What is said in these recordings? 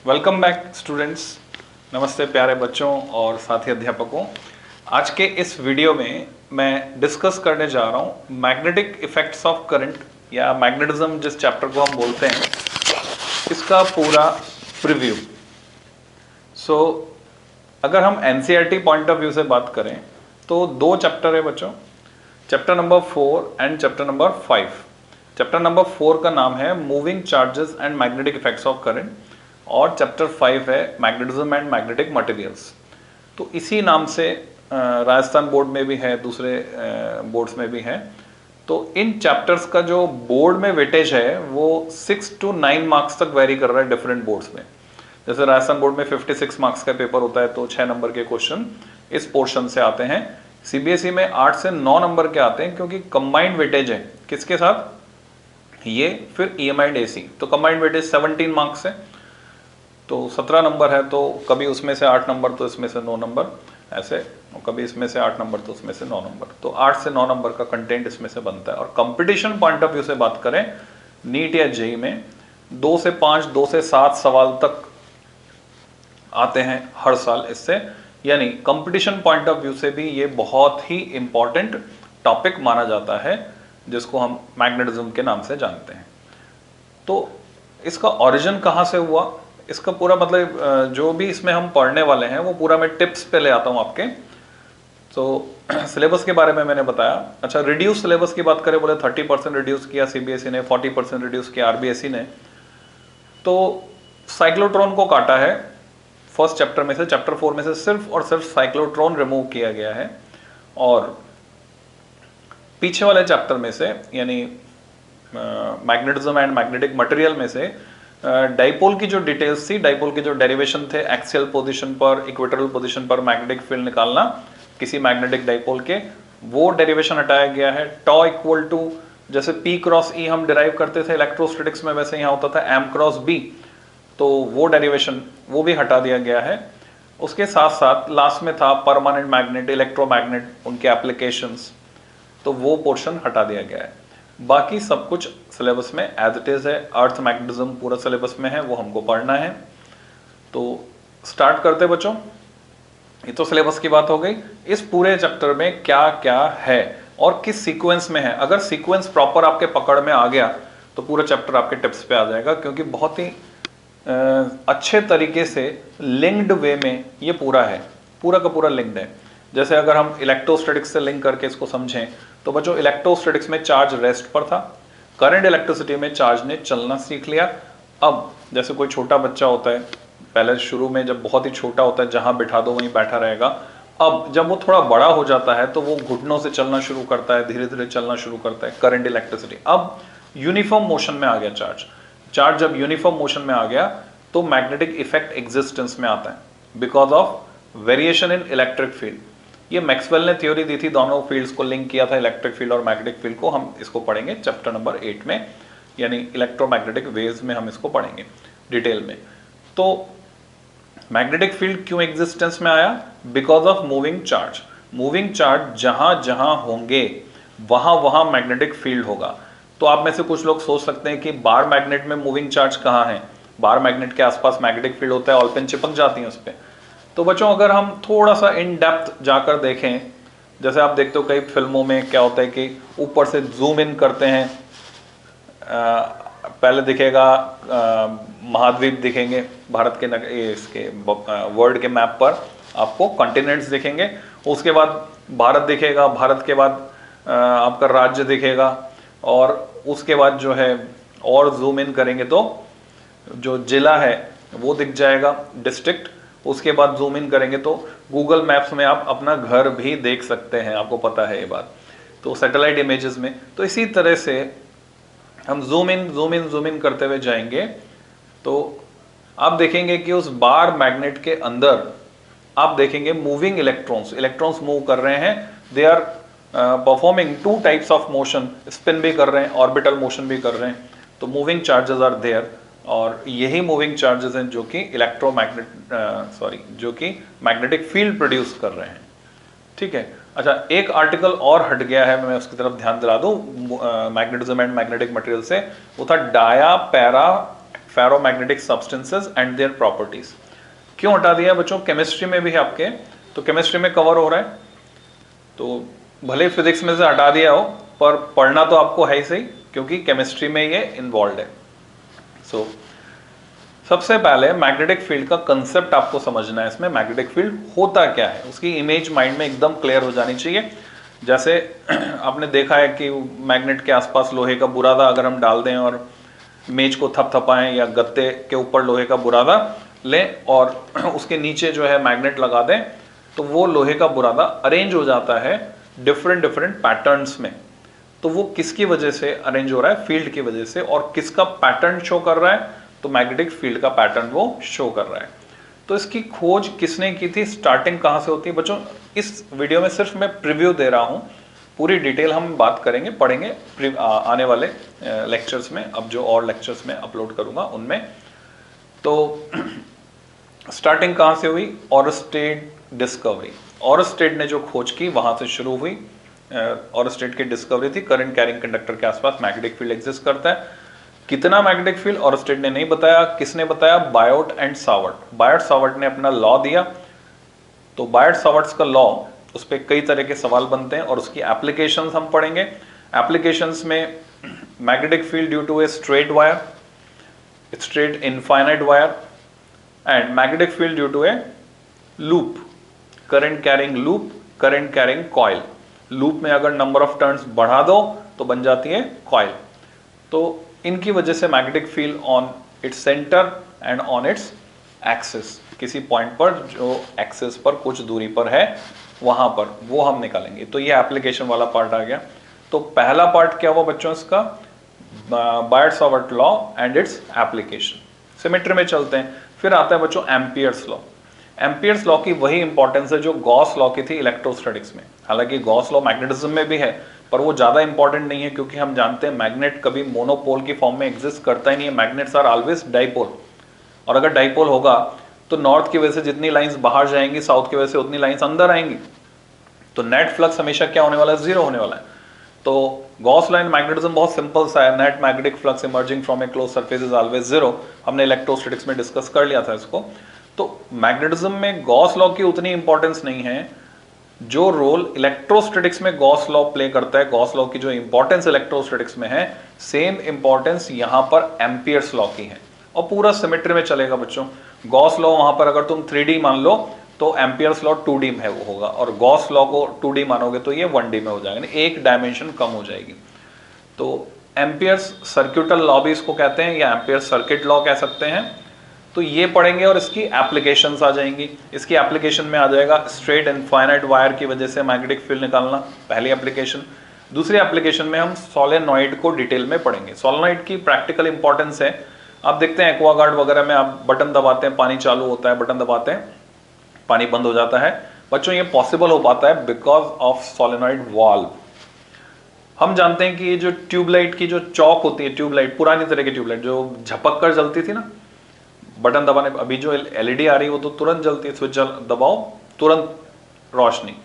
Welcome back students. नमस्ते प्यारे बच्चों और साथी अध्यापकों। आज के इस वीडियो में मैं डिस्कस करने जा रहा हूँ मैग्नेटिक इफेक्ट्स ऑफ करंट या मैग्नेटिज्म जिस चैप्टर को हम बोलते हैं, इसका पूरा प्रीव्यू। अगर हम एनसीईआरटी पॉइंट ऑफ व्यू से बात करें तो दो चैप्टर है बच्चों, chapter number 4 and chapter number 5। Chapter number 4 का नाम है moving charges and magnetic effects of current और चैप्टर 5 है मैग्नेटिज्म एंड मैग्नेटिक मटेरियल्स। तो इसी नाम से राजस्थान बोर्ड में भी है, दूसरे बोर्ड्स में भी है। तो इन चैप्टर्स का जो बोर्ड में वेटेज है वो 6 to 9 मार्क्स तक वेरी कर रहा है डिफरेंट बोर्ड्स में। जैसे राजस्थान बोर्ड में 56 मार्क्स का पेपर होता है तो 6 नंबर के क्वेश्चन इस पोर्शन से आते हैं। सीबीएसई में 8 से 9 नंबर के आते हैं क्योंकि कंबाइंड वेटेज है किसके साथ, ये फिर ईएमआई एंड एसी, तो कंबाइंड वेटेज 17 मार्क्स है तो 17 नंबर है। तो कभी उसमें से 8 नंबर तो इसमें से 9 नंबर, ऐसे कभी इसमें से 8 नंबर तो उसमें से 9 नंबर, तो 8 से 9 नंबर का कंटेंट इसमें से बनता है। और कंपटीशन पॉइंट ऑफ व्यू से बात करें नीट या जेई में 2 से 5, 2 से 7 सवाल तक आते हैं हर साल इससे, यानी कंपटीशन पॉइंट ऑफ व्यू से भी ये बहुत ही इंपॉर्टेंट टॉपिक माना जाता है जिसको हम मैग्नेटिज्म के नाम से जानते हैं। तो इसका ओरिजिन कहाँ से हुआ, इसका पूरा मतलब जो भी इसमें हम पढ़ने वाले हैं वो पूरा मैं टिप्स पे ले आता हूँ आपके। तो सिलेबस के बारे में मैंने बताया। अच्छा, रिड्यूस सिलेबस की बात करें, बोले 30% रिड्यूस किया सीबीएसई ने, 40% रिड्यूस किया आरबीएसई ने। तो साइक्लोट्रॉन को काटा है फर्स्ट चैप्टर में से, चैप्टर 4 में से सिर्फ और सिर्फ साइक्लोट्रॉन रिमूव किया गया है। और पीछे वाले चैप्टर में से यानी मैग्नेटिज्म एंड मैग्नेटिक मटेरियल में से डाइपोल की जो डिटेल्स थी, डाइपोल के जो डेरिवेशन थे, एक्सियल पोजीशन पर, इक्वेटोरियल पोजीशन पर मैग्नेटिक फील्ड निकालना किसी मैग्नेटिक डाइपोल के, वो डेरिवेशन हटाया गया है। टॉ इक्वल टू जैसे P क्रॉस E हम डिराइव करते थे इलेक्ट्रोस्टैटिक्स में, वैसे यहाँ होता था M क्रॉस B, तो वो डेरिवेशन वो भी हटा दिया गया है। उसके साथ साथ लास्ट में था परमानेंट मैग्नेट, इलेक्ट्रोमैग्नेट, उनके एप्लीकेशंस, तो वो पोर्शन हटा दिया गया है। बाकी सब कुछ सिलेबस में एज इट इज है। अर्थ मैग्नेटिज्म पूरा सिलेबस में है, वो हमको पढ़ना है। तो स्टार्ट करते बच्चों, ये तो सिलेबस की बात हो गई। इस पूरे चैप्टर में क्या क्या है और किस सीक्वेंस में है, अगर सीक्वेंस प्रॉपर आपके पकड़ में आ गया तो पूरा चैप्टर आपके टिप्स पे आ जाएगा, क्योंकि बहुत ही अच्छे तरीके से लिंक्ड वे में ये पूरा है, पूरा का पूरा लिंक्ड है। जैसे अगर हम इलेक्ट्रोस्टैटिक्स से लिंक करके इसको समझें तो बच्चों इलेक्ट्रोस्टैटिक्स में चार्ज रेस्ट पर था, करंट इलेक्ट्रिसिटी में चार्ज ने चलना सीख लिया। अब जैसे कोई छोटा बच्चा होता है, पहले शुरू में जब बहुत ही छोटा होता है जहां बिठा दो वहीं बैठा रहेगा, अब जब वो थोड़ा बड़ा हो जाता है तो वो घुटनों से चलना शुरू करता है, धीरे धीरे चलना शुरू करता है, करंट इलेक्ट्रिसिटी। अब यूनिफॉर्म मोशन में आ गया चार्ज। चार्ज जब यूनिफॉर्म मोशन में आ गया तो मैग्नेटिक इफेक्ट एग्जिस्टेंस में आता है because of variation in electric field. ये मैक्सवेल ने थ्योरी दी थी, दोनों फील्ड्स को लिंक किया था, इलेक्ट्रिक फील्ड और मैग्नेटिक फील्ड को। हम इसको पढ़ेंगे चैप्टर नंबर 8 में, यानी इलेक्ट्रोमैग्नेटिक वेव्स में हम इसको पढ़ेंगे डिटेल में। तो मैग्नेटिक फील्ड क्यों एग्जिस्टेंस में आया, because of moving charge. Moving charge जहां जहां होंगे वहां वहां मैग्नेटिक फील्ड होगा। तो आप में से कुछ लोग सोच सकते हैं कि बार मैग्नेट में मूविंग चार्ज कहाँ है, बार मैग्नेट के आसपास मैग्नेटिक फील्ड होता है, ऑल पिन चिपक जाती है उस पर। तो बच्चों अगर हम थोड़ा सा इन डेप्थ जाकर देखें, जैसे आप देखते हो कई फिल्मों में क्या होता है कि ऊपर से जूम इन करते हैं, पहले दिखेगा महाद्वीप दिखेंगे भारत के इसके वर्ल्ड के मैप पर आपको कॉन्टिनेंट्स दिखेंगे, उसके बाद भारत दिखेगा, भारत के बाद आपका राज्य दिखेगा, और उसके बाद जो है और जूम इन करेंगे तो जो जिला है वो दिख जाएगा, डिस्ट्रिक्ट। उसके बाद जूम इन करेंगे तो गूगल मैप्स में आप अपना घर भी देख सकते हैं, आपको पता है ये बात, तो सैटेलाइट इमेजेस में। तो इसी तरह से हम जूम इन करते हुए जाएंगे तो आप देखेंगे कि उस बार मैग्नेट के अंदर आप देखेंगे मूविंग इलेक्ट्रॉन्स मूव कर रहे हैं। They are performing 2 types of motion, spin भी कर रहे हैं, ऑर्बिटल मोशन भी कर रहे हैं। तो मूविंग चार्जेस आर देयर, और यही मूविंग चार्जेस हैं जो कि जो कि मैग्नेटिक फील्ड प्रोड्यूस कर रहे हैं। ठीक है। अच्छा, एक आर्टिकल और हट गया है, मैं उसकी तरफ ध्यान दिला दूं मैग्नेटिज्म एंड मैग्नेटिक मटेरियल से, वो था dia para ferromagnetic substances and their properties. क्यों हटा दिया बच्चों? केमिस्ट्री में भी है आपके, तो केमिस्ट्री में कवर हो रहा है, तो भले फिजिक्स में से हटा दिया हो पर पढ़ना तो आपको है ही सही, क्योंकि केमिस्ट्री में ये इन्वॉल्व है। सो सबसे पहले मैग्नेटिक फील्ड का कंसेप्ट आपको समझना है। इसमें मैग्नेटिक फील्ड होता क्या है, उसकी इमेज माइंड में एकदम क्लियर हो जानी चाहिए। जैसे आपने देखा है कि मैग्नेट के आसपास लोहे का बुरादा अगर हम डाल दें और मेज को थपथपाएं, या गत्ते के ऊपर लोहे का बुरादा लें और उसके नीचे जो है मैग्नेट लगा दें, तो वो लोहे का बुरादा अरेंज हो जाता है डिफरेंट डिफरेंट पैटर्न्स में। तो वो किसकी वजह से अरेंज हो रहा है? फील्ड की वजह से। और किसका पैटर्न शो कर रहा है? तो मैग्नेटिक फील्ड का पैटर्न वो शो कर रहा है। तो इसकी खोज किसने की थी? स्टार्टिंग कहां से होती है बच्चों? इस वीडियो में सिर्फ मैं प्रीव्यू दे रहा हूं, पूरी डिटेल हम बात करेंगे, पढ़ेंगे आने वाले लेक्चर्स में। अब जो और लेक्चर्स में अपलोड करूंगा उनमें। तो स्टार्टिंग कहां से हुई? ऑरस्टेड डिस्कवरी। ऑरस्टेड ने जो खोज की वहां से शुरू हुई। ऑरस्टेड की डिस्कवरी थी करंट कैरिंग कंडक्टर के आसपास मैग्नेटिक फील्ड एग्जिस्ट करता है। कितना मैग्नेटिक फील्ड ऑरस्टेड ने नहीं बताया। किसने बताया? Biot and Savart. Biot Savart ने अपना लॉ दिया। तो बायोट सावर्ट्स का लॉ, उस पर कई तरह के सवाल बनते हैं और उसकी एप्लीकेशंस हम पढ़ेंगे। एप्लीकेशंस में magnetic field due to a straight wire, straight infinite wire, and magnetic field due to a loop, current carrying loop, current carrying coil. Loop में अगर नंबर ऑफ टर्न्स बढ़ा दो तो बन जाती है कॉइल। तो इनकी वजह से magnetic field on its centre and on its axis, किसी पॉइंट पर जो एक्सिस पर कुछ दूरी पर है वहां पर, वो हम निकालेंगे। तो ये एप्लीकेशन वाला पार्ट आ गया। तो पहला पार्ट क्या हुआ बच्चों इसका? Biot Savart law and its application. Symmetry में चलते हैं। फिर आता है बच्चों एम्पियर्स लॉ। एम्पियर्स लॉ की वही इंपॉर्टेंस है जो गॉस लॉ की थी इलेक्ट्रोस्टैटिक्स में। हालांकि गॉस लॉ मैग्नेटिज्म में भी है, पर वो ज्यादा इंपॉर्टेंट नहीं है, क्योंकि हम जानते हैं मैग्नेट कभी मोनोपोल की फॉर्म में एग्जिस्ट करता ही नहीं है। मैग्नेट्स आर ऑलवेज डाइपोल, और अगर डाइपोल होगा तो नॉर्थ की वजह से जितनी लाइंस बाहर जाएंगी, साउथ की वजह से उतनी लाइंस अंदर आएंगी। तो नेट फ्लक्स हमेशा क्या होने वाला है? जीरो होने वाला है। तो गॉस लॉ इन मैग्नेटिज्म बहुत सिंपल सा है। Net magnetic flux emerging from A close surface is always zero. हमने इलेक्ट्रोस्टैटिक्स में डिस्कस कर लिया था इसको। तो मैग्नेटिज्म में गॉस लॉ की उतनी इंपॉर्टेंस नहीं है जो रोल इलेक्ट्रोस्टैटिक्स में गॉस लॉ प्ले करता है। गॉस लॉ की जो इंपॉर्टेंस इलेक्ट्रोस्टैटिक्स में है, सेम इंपॉर्टेंस यहां पर एम्पियर्स लॉ की है। और पूरा सिमेट्री में चलेगा बच्चों। गॉस लॉ वहां पर अगर तुम 3D मान लो तो एम्पियर्स लॉ 2D में है वो होगा, और गॉस लॉ को 2D मानोगे तो ये 1D में हो जाएगा, एक डायमेंशन कम हो जाएगी। तो एम्पियर्स सर्क्यूटल लॉ भी इसको कहते हैं, या एम्पियर्स सर्किट लॉ कह सकते हैं। तो ये पढ़ेंगे और इसकी एप्लीकेशंस आ जाएंगी। इसकी एप्लीकेशन में आ जाएगा स्ट्रेट इनफाइनाइट वायर की वजह से मैग्नेटिक फील्ड निकालना, पहली एप्लीकेशन। दूसरी एप्लीकेशन में हम सोलेनॉइड को डिटेल में पढ़ेंगे। सोलेनॉइड की प्रैक्टिकल इंपॉर्टेंस है। आप देखते हैं एक्वागार्ड वगैरह में आप बटन दबाते हैं, पानी चालू होता है, बटन दबाते हैं, पानी बंद हो जाता है। बच्चों ये पॉसिबल हो पाता है बिकॉज ऑफ सोलेनॉइड वाल्व। हम जानते हैं कि ये जो ट्यूबलाइट की जो चौक होती है, ट्यूबलाइट पुरानी तरह की ट्यूबलाइट जो झपक कर जलती थी ना, बटन दबाने, अभी जो एलईडी आ रही है वो तो तुरंत जलती है, स्विच दबाओ तुरंत रोशनी।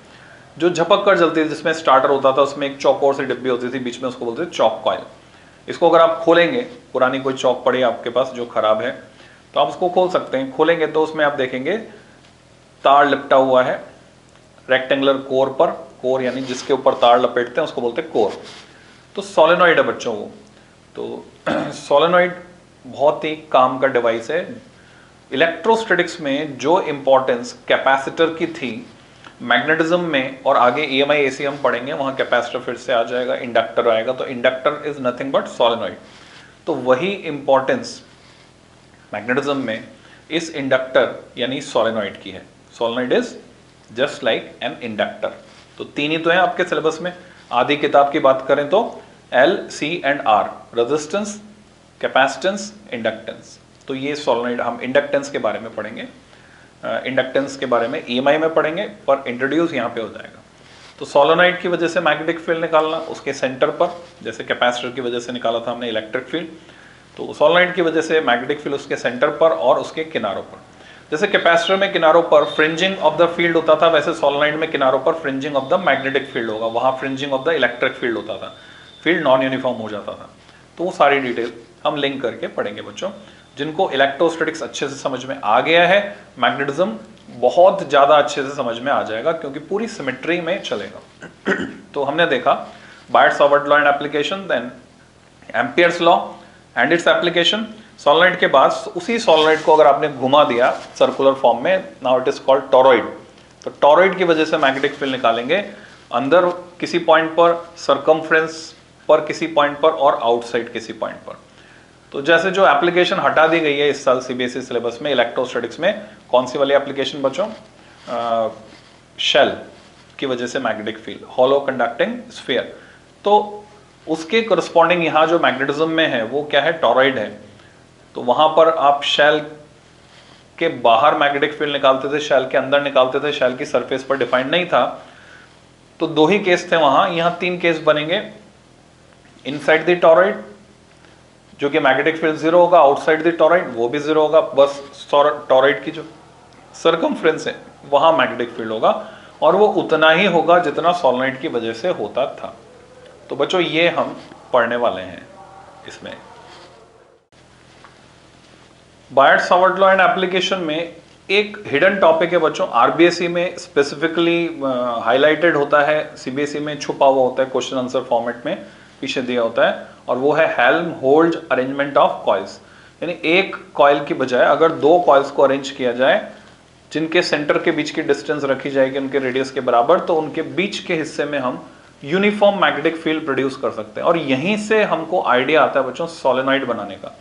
जो झपक कर जलती थी जिसमें स्टार्टर होता था, उसमें एक चौकोर सी डिब्बी होती थी बीच में, उसको बोलते थे चौक कॉइल। इसको अगर आप खोलेंगे, पुरानी कोई चौक पड़ी आपके पास जो खराब है तो आप उसको खोल सकते हैं। खोलेंगे तो उसमें आप देखेंगे तार लिपटा हुआ है रेक्टेंगुलर कोर पर। कोर यानी जिसके ऊपर तार लपेटते हैं उसको बोलते हैं कोर। तो सोलेनॉइड है बच्चों वो। तो सोलेनॉइड बहुत ही काम का डिवाइस है। इलेक्ट्रोस्टैटिक्स में जो इंपॉर्टेंस कैपेसिटर की थी, मैग्नेटिज्म में और आगे EMI AC हम पढ़ेंगे, वहां कैपेसिटर फिर से आ जाएगा, इंडक्टर आएगा। तो inductor is nothing but solenoid. तो वही इंपॉर्टेंस मैग्नेटिज्म में इस इंडक्टर यानी सोलेनॉइड की है। Solenoid is just like an inductor. तो तीन ही तो है आपके सिलेबस में। आधी किताब की बात करें तो L, C and R, resistance, capacitance, inductance. तो ये सोलेनॉइड हम इंडक्टेंस के बारे में पढ़ेंगे। इंडक्टेंस के बारे में EMI में पढ़ेंगे, पर इंट्रोड्यूस यहाँ पे हो जाएगा। तो सोलेनॉइड की वजह से मैग्नेटिक फील्ड निकालना, उसके सेंटर पर, जैसे कैपेसिटर की वजह से निकाला था हमने इलेक्ट्रिक फील्ड, तो सोलेनॉइड की वजह से मैग्नेटिक फील्ड उसके सेंटर पर और उसके किनारों पर। जैसे कैपेसिटर में किनारों पर फ्रिंजिंग ऑफ द फील्ड होता था, वैसे सोलेनॉइड में किनारों पर fringing of the magnetic field होगा। वहां fringing of the electric field होता था, फील्ड नॉन यूनिफॉर्म हो जाता था। तो वो सारी डिटेल हम लिंक करके पढ़ेंगे बच्चों। जिनको इलेक्ट्रोस्टैटिक्स अच्छे से समझ में आ गया है, मैग्नेटिज्म बहुत ज़्यादा अच्छे से समझ में आ जाएगा क्योंकि पूरी सिमेट्री में चलेगा। तो हमने देखा Biot Savart law and application, then Ampere's law and its application. Solenoid के बाद उसी सोलेनॉइड को अगर आपने घुमा दिया सर्कुलर फॉर्म में, now it is called toroid. तो टॉरॉइड की वजह से मैग्नेटिक फील्ड निकालेंगे, अंदर किसी पॉइंट पर, सरकमफ्रेंस पर किसी पॉइंट पर, और आउटसाइड किसी पॉइंट पर। तो जैसे जो एप्लीकेशन हटा दी गई है इस साल सीबीएसई सिलेबस में इलेक्ट्रोस्टैटिक्स में, कौन सी वाली एप्लीकेशन बच्चों? शेल की वजह से magnetic field, hollow conducting sphere. तो उसके करस्पॉन्डिंग यहाँ जो मैग्नेटिज्म में है वो क्या है? टॉरॉइड है। तो वहां पर आप शेल के बाहर मैग्नेटिक फील्ड निकालते थे, शेल के अंदर निकालते थे, शेल की सरफेस पर डिफाइंड नहीं था। तो दो ही केस थे वहां, यहां तीन केस बनेंगे। इनसाइड द टॉरॉइड जो कि मैग्नेटिक फील्ड जीरो होगा, आउटसाइड द टॉरॉइड वो भी जीरो होगा, बस टॉरॉइड की जो सरकमफ्रेंस है वहां मैग्नेटिक फील्ड होगा, और वो उतना ही होगा जितना सोलेनॉइड की वजह से होता था। तो बच्चों ये हम पढ़ने वाले हैं इसमें। बायट-सावर्ट लॉ एंड एप्लीकेशन में एक हिडन टॉपिक है बच्चों, आरबीएसई में स्पेसिफिकली हाईलाइटेड होता है, सीबीएसई में छुपा हुआ होता है, क्वेश्चन आंसर फॉर्मेट में पीछे दिया होता है, और वो है हेल्महोल्ट्ज अरेंजमेंट ऑफ कॉइल्स। यानी एक कॉइल की बजाय अगर दो कॉइल्स को अरेंज किया जाए जिनके सेंटर के बीच की डिस्टेंस रखी जाएगी उनके रेडियस के बराबर, तो उनके बीच के हिस्से में हम यूनिफॉर्म मैग्नेटिक फील्ड प्रोड्यूस कर सकते हैं। और यहीं से हमको आइडिया आता है बच्चों सोलेनॉइड बनाने का।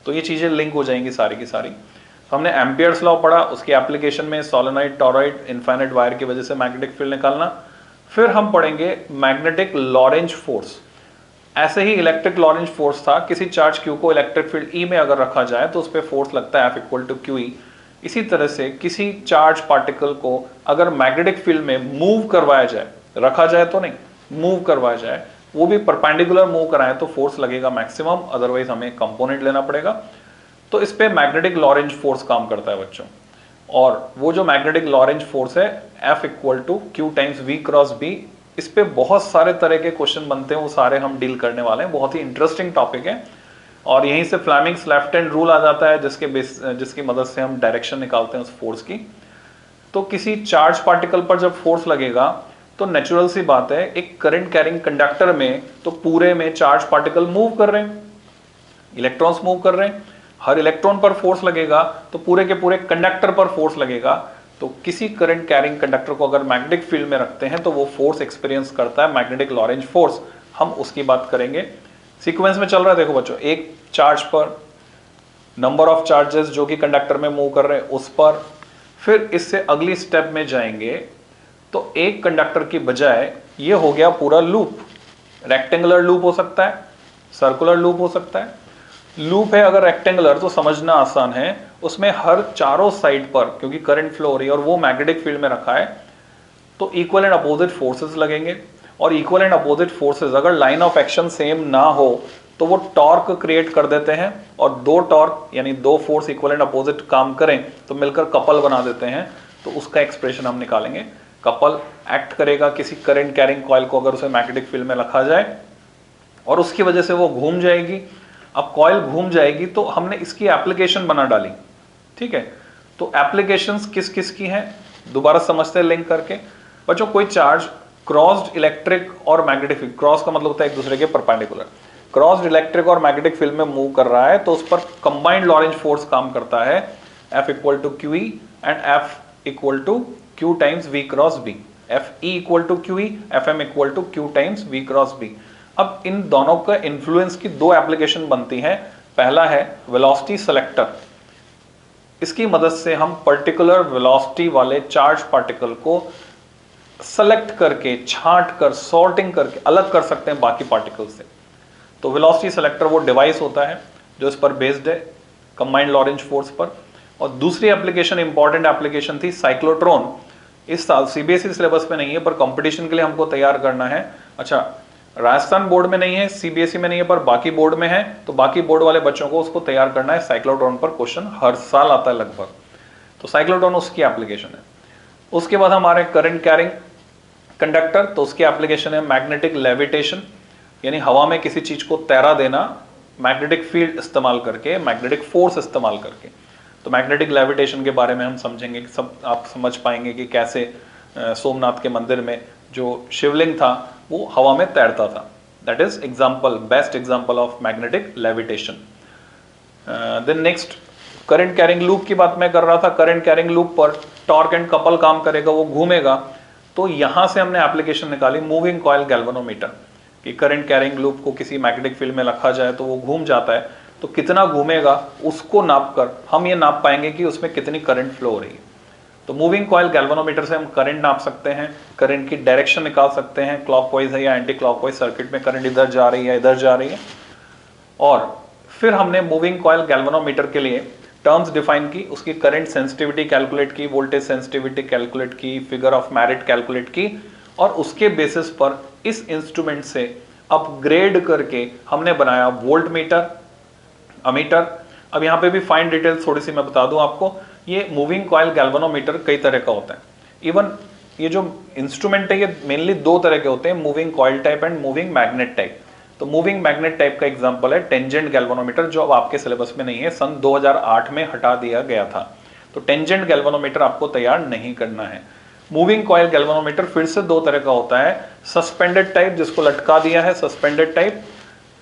तो ये चीजें लिंक हो जाएंगी सारी की सारी। तो हमने एम्पियर्स लॉ पढ़ा, उसकी एप्लीकेशन में सोलेनॉइड, टॉरॉइड, इनफाइनाइट वायर की वजह से मैग्नेटिक फील्ड निकालना। फिर हम पढ़ेंगे मैग्नेटिक लॉरेंज फोर्स। ऐसे ही इलेक्ट्रिक लॉरेंज फोर्स था, किसी चार्ज क्यू को इलेक्ट्रिक फील्ड ई में अगर रखा जाए तो उस पर फोर्स लगता है F=QE। इसी तरह से किसी चार्ज पार्टिकल को अगर मैग्नेटिक फील्ड में मूव करवाया जाए, रखा जाए तो नहीं, मूव करवाया जाए, वो भी परपेंडिकुलर मूव कराएं तो फोर्स लगेगा मैक्सिमम, अदरवाइज हमें कंपोनेंट लेना पड़ेगा। तो इस पे मैग्नेटिक लॉरेंज फोर्स काम करता है बच्चों। और वो जो मैग्नेटिक लॉरेंज फोर्स है F=Q×V×B, इस पे बहुत सारे तरह के क्वेश्चन बनते हैं, वो सारे हम डील करने वाले हैं। बहुत ही इंटरेस्टिंग टॉपिक है। और यहीं से फ्लेमिंग्स लेफ्ट हैंड रूल आ जाता है जिसकी मदद से हम डायरेक्शन निकालते हैं उस फोर्स की। तो किसी चार्ज पार्टिकल पर जब फोर्स लगेगा तो नेचुरल सी बात है, एक करंट कैरिंग कंडक्टर में तो पूरे में चार्ज पार्टिकल मूव कर रहे हैं, इलेक्ट्रॉन्स मूव कर रहे हैं, हर इलेक्ट्रॉन पर फोर्स लगेगा तो पूरे के पूरे कंडक्टर पर फोर्स लगेगा। तो किसी करंट कैरिंग कंडक्टर को अगर मैग्नेटिक फील्ड में रखते हैं तो वो फोर्स एक्सपीरियंस करता है, मैग्नेटिक लॉरेंज फोर्स। हम उसकी बात करेंगे। सीक्वेंस में चल रहा है, देखो बच्चों, एक चार्ज पर नंबर ऑफ चार्जेस जो कि कंडक्टर में मूव कर रहे हैं उस पर, फिर इससे अगली स्टेप में जाएंगे तो एक कंडक्टर की बजाय ये हो गया पूरा लूप। रेक्टेंगुलर लूप हो सकता है, सर्कुलर लूप हो सकता है। लूप है अगर रेक्टेंगुलर तो समझना आसान है, उसमें हर चारों साइड पर, क्योंकि करंट फ्लो हो रही है और वो मैग्नेटिक फील्ड में रखा है, तो इक्वल एंड अपोजिट फोर्सेस लगेंगे। और इक्वल एंड अपोजिट फोर्सेस अगर लाइन ऑफ एक्शन सेम ना हो तो वो टॉर्क क्रिएट कर देते हैं, और दो टॉर्क यानी दो फोर्स इक्वल एंड अपोजिट काम करें तो मिलकर कपल बना देते हैं। तो उसका एक्सप्रेशन हम निकालेंगे। कपल एक्ट करेगा किसी करंट कैरिंग कॉइल को अगर उसे मैग्नेटिक फील्ड में रखा जाए, और उसकी वजह से वो घूम जाएगी। अब कॉइल घूम जाएगी तो हमने इसकी एप्लीकेशन बना डाली, ठीक है। तो एप्लीकेशंस किस किस की हैं दोबारा समझते हैं लिंक करके। बच्चों, कोई चार्ज क्रॉस्ड इलेक्ट्रिक और मैग्नेटिक फील्ड, क्रॉस का मतलब होता है एक दूसरे के परपेंडिकुलर, क्रॉस्ड इलेक्ट्रिक और मैग्नेटिक फील्ड में मूव कर रहा है तो उस पर कंबाइंड लॉरेंज फोर्स काम करता है F=QE and F=Q×V×B, Fe=QE, Fm=Q×V×B। अब इन दोनों का इन्फ्लुएंस की दो एप्लीकेशन बनती हैं। पहला है वेलोसिटी सेलेक्टर। इसकी मदद से हम पर्टिकुलर वेलोसिटी वाले चार्ज पार्टिकल को सेलेक्ट करके, छांट कर, सॉर्टिंग करके अलग कर सकते हैं बाकी पार्टिकल से। तो वेलोसिटी सेलेक्टर वो डिवाइस होता है जो इस पर बेस्ड है, कंबाइंड लॉरेंज फोर्स पर। और दूसरी एप्लीकेशन, इंपॉर्टेंट एप्लीकेशन थी साइक्लोट्रॉन। इस साल सीबीएसई सिलेबस में नहीं है पर कंपटीशन के लिए हमको तैयार करना है। अच्छा, राजस्थान बोर्ड में नहीं है, सीबीएसई में नहीं है, पर बाकी बोर्ड में है, तो बाकी बोर्ड वाले बच्चों को उसको तैयार करना है। साइक्लोट्रॉन पर क्वेश्चन हर साल आता है लगभग, तो साइक्लोट्रॉन उसकी एप्लीकेशन है। उसके बाद हमारे करंट कैरिंग कंडक्टर, तो उसकी एप्लीकेशन है मैग्नेटिक लेविटेशन, यानी हवा में किसी चीज को तैरा देना, मैग्नेटिक फील्ड इस्तेमाल करके, मैग्नेटिक फोर्स इस्तेमाल करके। तो मैग्नेटिक लेविटेशन के बारे में हम समझेंगे, सब आप समझ पाएंगे कि कैसे सोमनाथ के मंदिर में जो शिवलिंग था वो हवा में तैरता था। That is example, best example of magnetic levitation. Then next, current carrying loop की बात मैं कर रहा था। करंट कैरिंग लूप पर टॉर्क एंड कपल काम करेगा, वो घूमेगा। तो यहां से हमने एप्लीकेशन निकाली मूविंग कॉइल गैल्वेनोमीटर, कि करंट कैरिंग लूप को किसी मैग्नेटिक फील्ड में रखा जाए तो वो घूम जाता है, तो कितना घूमेगा उसको नाप कर हम ये नाप पाएंगे कि उसमें कितनी करंट फ्लो हो रही है। तो मूविंग कॉइल गैल्वेनोमीटर से हम करंट नाप सकते हैं, करंट की डायरेक्शन निकाल सकते हैं, क्लॉकवाइज है या एंटी क्लॉकवाइज, सर्किट में करंट इधर जा रही है इधर जा रही है। और फिर हमने मूविंग कॉइल गैल्वेनोमीटर के लिए टर्म्स डिफाइन की, उसकी करंट सेंसिटिविटी कैलकुलेट की, वोल्टेज सेंसिटिविटी कैलकुलेट की, फिगर ऑफ मेरिट कैलकुलेट की, और उसके बेसिस पर इस इंस्ट्रूमेंट से अपग्रेड करके हमने बनाया वोल्ट मीटर, अमीटर। अब यहाँ पे भी फाइन डिटेल्स थोड़ी सी मैं बता दूं आपको। ये मूविंग कॉइल गैल्वेनोमीटर कई तरह का होता है। इवन ये जो इंस्ट्रूमेंट है ये मेनली दो तरह के होते हैं, moving coil type and moving magnet type. तो मूविंग मैग्नेट टाइप का एग्जांपल है टेंजेंट गैल्वेनोमीटर, जो अब आपके सिलेबस में नहीं है, सन 2008 में हटा दिया गया था। तो टेंजेंट गैल्वेनोमीटर आपको तैयार नहीं करना है। मूविंग कॉइल गैल्वेनोमीटर फिर से दो तरह का होता है, सस्पेंडेड टाइप जिसको लटका दिया है, सस्पेंडेड टाइप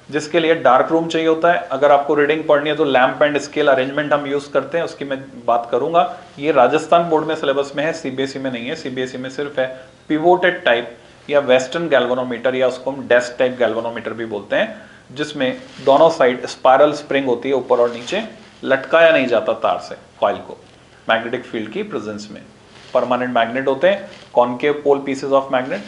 जिसके लिए डार्क रूम चाहिए होता है। अगर आपको रीडिंग पढ़नी है तो लैंप एंड स्केल अरेंजमेंट हम यूज करते हैं, उसकी मैं बात करूंगा। ये राजस्थान बोर्ड में सिलेबस में है, सीबीएसई में नहीं है। सीबीएसई में सिर्फ है पिवोटेड टाइप या वेस्टर्न गैल्वेनोमीटर, या उसको हम डेस्क टाइप गैल्वेनोमीटर भी बोलते हैं, जिसमें दोनों साइड स्पाइरल स्प्रिंग होती है, ऊपर और नीचे, लटकाया नहीं जाता तार से कॉइल को मैग्नेटिक फील्ड की प्रेजेंस में। परमानेंट मैग्नेट होते हैं, concave pole pieces of magnet.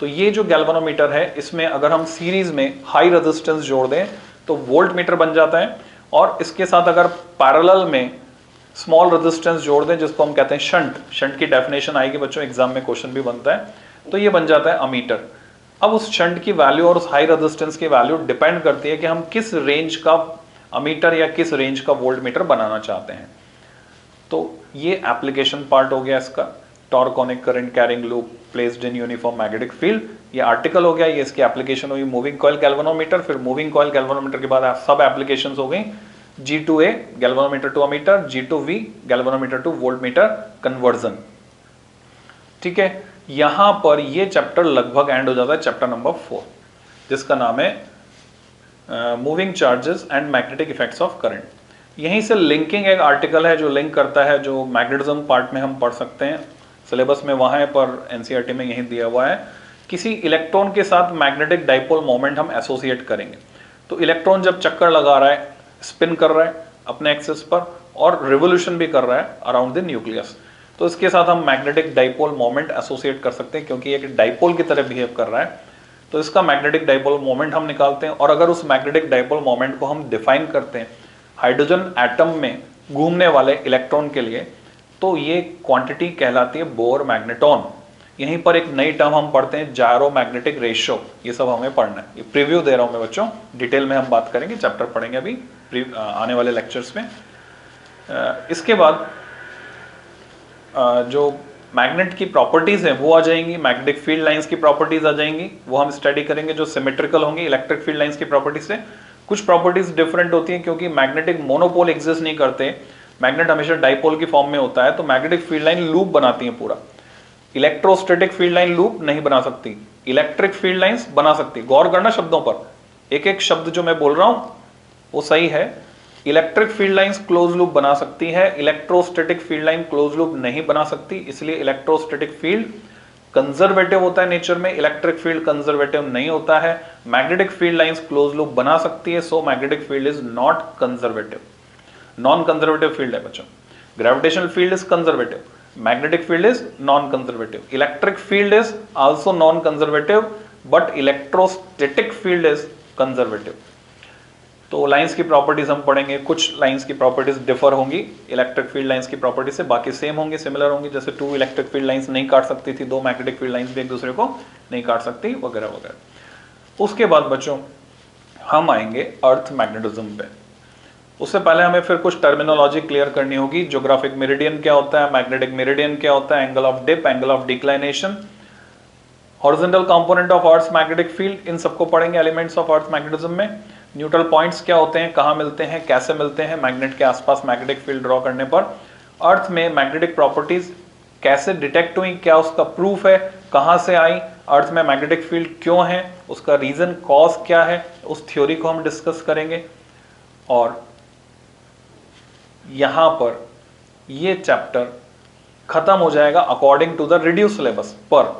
तो ये जो गैल्वेनोमीटर है, इसमें अगर हम सीरीज में हाई रेजिस्टेंस जोड़ दें तो वोल्ट मीटर बन जाता है, और इसके साथ अगर पैरेलल में स्मॉल रेजिस्टेंस जोड़ दें जिसको हम कहते हैं शंट, शंट की डेफिनेशन आएगी बच्चों, एग्जाम में क्वेश्चन भी बनता है, तो ये बन जाता है अमीटर। अब उस शंट की वैल्यू और उस हाई रेजिस्टेंस की वैल्यू डिपेंड करती है कि हम किस रेंज का अमीटर या किस रेंज का वोल्ट मीटर बनाना चाहते हैं। तो ये एप्लीकेशन पार्ट हो गया इसका, torque on a current carrying loop placed in uniform magnetic field, ये आर्टिकल हो गया, ये इसकी एप्लीकेशन हुई मूविंग कॉइल गैल्वेनोमीटर। फिर मूविंग कॉइल गैल्वेनोमीटर के बाद सब एप्लीकेशंस हो गई, G2A galvanometer to ammeter, G2V galvanometer to voltmeter conversion. ठीक है, यहां पर ये चैप्टर लगभग एंड हो जाता है, चैप्टर नंबर 4, जिसका नाम है moving charges and magnetic effects of current. यहीं से लिंकिंग एक आर्टिकल है जो लिंक करता है, जो मैग्नेटिज्म पार्ट में हम पढ़ सकते हैं, सिलेबस में वहां है पर एनसीईआरटी में यही दिया हुआ है। किसी इलेक्ट्रॉन के साथ मैग्नेटिक डाइपोल मोमेंट हम एसोसिएट करेंगे। तो इलेक्ट्रॉन जब चक्कर लगा रहा है, स्पिन कर रहा है अपने एक्सिस पर और रिवोल्यूशन भी कर रहा है अराउंड द न्यूक्लियस, तो इसके साथ हम मैग्नेटिक डाइपोल मोमेंट एसोसिएट कर सकते हैं, क्योंकि एक डाइपोल की तरह बिहेव कर रहा है। तो इसका मैग्नेटिक डाइपोल मोमेंट हम निकालते हैं, और अगर उस मैग्नेटिक डाइपोल मोमेंट को हम डिफाइन करते हैं हाइड्रोजन एटम में घूमने वाले इलेक्ट्रॉन के लिए, तो ये क्वांटिटी कहलाती है बोर मैग्नेटॉन। यहीं पर एक नई टर्म हम पढ़ते हैं, जायरो मैग्नेटिक रेशियो, ये सब हमें पढ़ना है। ये प्रीव्यू दे रहा हूं मैं बच्चों, डिटेल में हम बात करेंगे, चैप्टर पढ़ेंगे अभी आने वाले लेक्चर्स में। इसके बाद जो मैग्नेट की प्रॉपर्टीज हैं वो आ जाएंगी, मैग्नेटिक फील्ड लाइंस की प्रॉपर्टीज आ जाएंगी, वो हम स्टडी करेंगे, जो सिमेट्रिकल होंगी इलेक्ट्रिक फील्ड लाइंस की प्रॉपर्टीज से। कुछ प्रॉपर्टीज डिफरेंट होती हैं क्योंकि मैग्नेटिक मोनोपोल एग्जिस्ट नहीं करते, मैग्नेट हमेशा डाइपोल की फॉर्म में होता है, तो मैग्नेटिक फील्ड लाइन लूप बनाती है पूरा। इलेक्ट्रोस्टैटिक फील्ड लाइन लूप नहीं बना सकती, इलेक्ट्रिक फील्ड लाइंस बना सकती। गौर करना शब्दों पर, एक एक शब्द जो मैं बोल रहा हूं वो सही है। Electric field lines close loop बना सकती है, electrostatic field line close loop नहीं बना सकती, इसलिए इलेक्ट्रोस्टैटिक फील्ड कंजर्वेटिव होता है नेचर में, इलेक्ट्रिक फील्ड कंजर्वेटिव नहीं होता है। Magnetic field lines close loop बना सकती है, so magnetic field is not conservative, non conservative field है बच्चों। Gravitational field is conservative, magnetic field is non conservative, electric field is also known conservative, but electrostatic field is conservative. तो lines की properties हम पढ़ेंगे, कुछ lines की properties differ होंगी electric field lines की प्रॉपर्टी से, बाकी सेम होंगी, सिमिलर होंगी। जैसे 2 इलेक्ट्रिक फील्ड लाइंस नहीं काट सकती थी, 2 मैग्नेटिक फील्ड लाइंस भी एक दूसरे को नहीं काट सकती, वगैरह वगैरह। उसके बाद बच्चों हम आएंगे अर्थ मैग्नेटिज्म पे। उससे पहले हमें फिर कुछ टर्मिनोलॉजी क्लियर करनी होगी। ज्योग्राफिक मेरिडियन क्या होता है, मैग्नेटिक मेरिडियन क्या होता है, angle of dip, angle of declination, horizontal component of earth magnetic field, इन सबको पढ़ेंगे एलिमेंट्स ऑफ अर्थ मैग्नेटिज्म में। न्यूट्रल पॉइंट्स क्या होते हैं, कहाँ मिलते हैं, कैसे मिलते हैं, मैग्नेट के आसपास मैग्नेटिक फील्ड ड्रॉ करने पर अर्थ में मैग्नेटिक प्रॉपर्टीज कैसे डिटेक्ट हुई, क्या उसका प्रूफ है, कहाँ से आई, अर्थ में मैग्नेटिक फील्ड क्यों है, उसका रीजन कॉज क्या है, उस थ्योरी को हम डिस्कस करेंगे। और यहां पर ये चैप्टर खत्म हो जाएगा according to the reduce syllabus. पर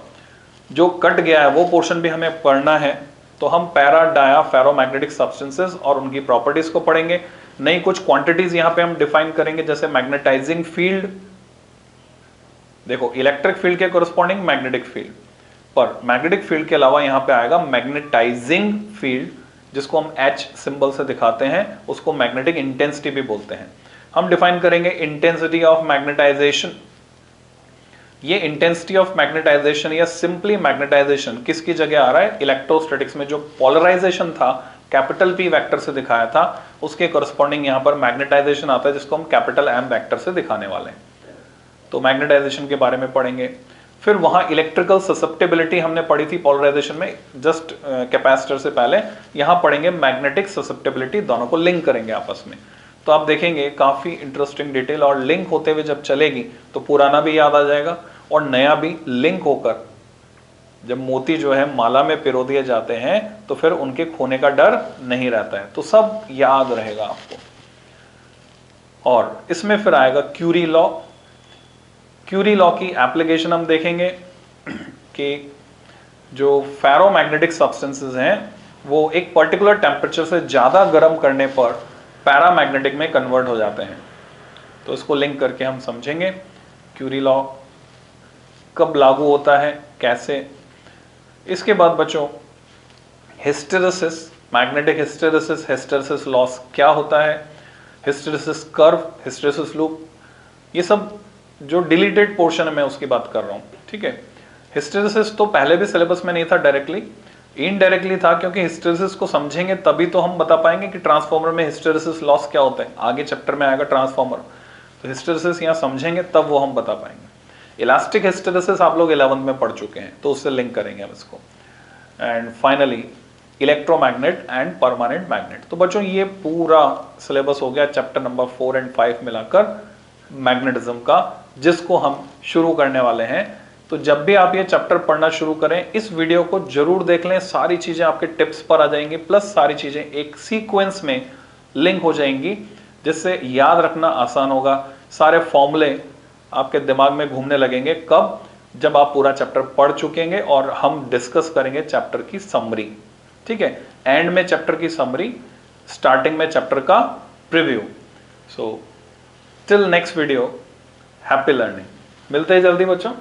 जो कट गया है वो पोर्शन भी हमें पढ़ना है, तो हम पैरा डाया फेरोमैग्नेटिक सब्सटेंसेस और उनकी प्रॉपर्टीज को पढ़ेंगे। नई कुछ क्वांटिटीज यहां पे हम डिफाइन करेंगे, जैसे मैग्नेटाइजिंग फील्ड। देखो इलेक्ट्रिक फील्ड के कोरस्पॉन्डिंग मैग्नेटिक फील्ड, पर मैग्नेटिक फील्ड के अलावा यहां पे आएगा मैग्नेटाइजिंग फील्ड, जिसको हम H सिंबल से दिखाते हैं, उसको मैग्नेटिक इंटेंसिटी भी बोलते हैं। हम डिफाइन करेंगे इंटेंसिटी ऑफ मैग्नेटाइजेशन। ये इंटेंसिटी ऑफ मैग्नेटाइजेशन या सिंपली मैग्नेटाइजेशन किसकी जगह आ रहा है, इलेक्ट्रोस्टैटिक्स में जो पोलराइजेशन था कैपिटल P वेक्टर से दिखाया था, उसके कोरस्पॉन्डिंग यहां पर मैग्नेटाइजेशन आता है, जिसको हम कैपिटल M वेक्टर से दिखाने वाले हैं। तो मैग्नेटाइजेशन के बारे में पढ़ेंगे। फिर वहां इलेक्ट्रिकल ससेप्टेबिलिटी हमने पढ़ी थी पोलराइजेशन में, जस्ट कैपेसिटर से पहले। यहां पढ़ेंगे मैग्नेटिक ससेप्टेबिलिटी, दोनों को लिंक करेंगे आपस में। तो आप देखेंगे काफी इंटरेस्टिंग डिटेल, और लिंक होते हुए जब चलेगी तो पुराना भी याद आ जाएगा और नया भी लिंक होकर, जब मोती जो है माला में पिरो दिए जाते हैं तो फिर उनके खोने का डर नहीं रहता है। तो सब याद रहेगा आपको। और इसमें फिर आएगा क्यूरी लॉ। क्यूरी लॉ की एप्लीकेशन हम देखेंगे कि जो फेरोमैग्नेटिक सब्सटेंसेस हैं वो एक पर्टिकुलर टेम्परेचर से ज़्यादा गर्म करने पर पैरामैग्नेटिक में कन्वर्ट हो जाते हैं। तो इसको लिंक करके हम समझेंगे क्यूरी लॉ कब लागू होता है, कैसे। इसके बाद बच्चों hysteresis, magnetic hysteresis, hysteresis loss क्या होता है, हिस्टेरेसिस कर्व, हिस्टेरेसिस लूप, ये सब जो डिलीटेड पोर्शन है मैं उसकी बात कर रहा हूं। ठीक है, हिस्टेरेसिस तो पहले भी सिलेबस में नहीं था, डायरेक्टली इनडायरेक्टली था, क्योंकि हिस्टेरेसिस को समझेंगे तभी तो हम बता पाएंगे कि ट्रांसफॉर्मर में हिस्टेरेसिस लॉस क्या होता है। आगे चैप्टर में आएगा ट्रांसफॉर्मर, तो हिस्टेरेसिस यहाँ समझेंगे तब वो हम बता पाएंगे। इलास्टिक हिस्टेरेसिस आप लोग 11th में पढ़ चुके हैं, तो उससे लिंक करेंगे हम इसको। And finally electromagnet and permanent magnet. तो बच्चों ये पूरा सिलेबस हो गया चैप्टर नंबर 4 और 5 मिलाकर मैग्नेटिज्म का, जिसको हम शुरू करने वाले हैं। तो जब भी आप ये चैप्टर पढ़ना शुरू करें, इस वीडियो को जरूर देख लें, सारी चीजें आपके टिप्स पर आ जाएंगी, प्लस सारी चीजें एक सीक्वेंस में लिंक हो जाएंगी, जिससे याद रखना आसान होगा। सारे फॉर्मूले आपके दिमाग में घूमने लगेंगे कब, जब आप पूरा चैप्टर पढ़ चुकेंगे और हम डिस्कस करेंगे चैप्टर की समरी। ठीक है, एंड में चैप्टर की समरी, स्टार्टिंग में चैप्टर का preview. So till next video, happy learning. मिलते हैं जल्दी बच्चों।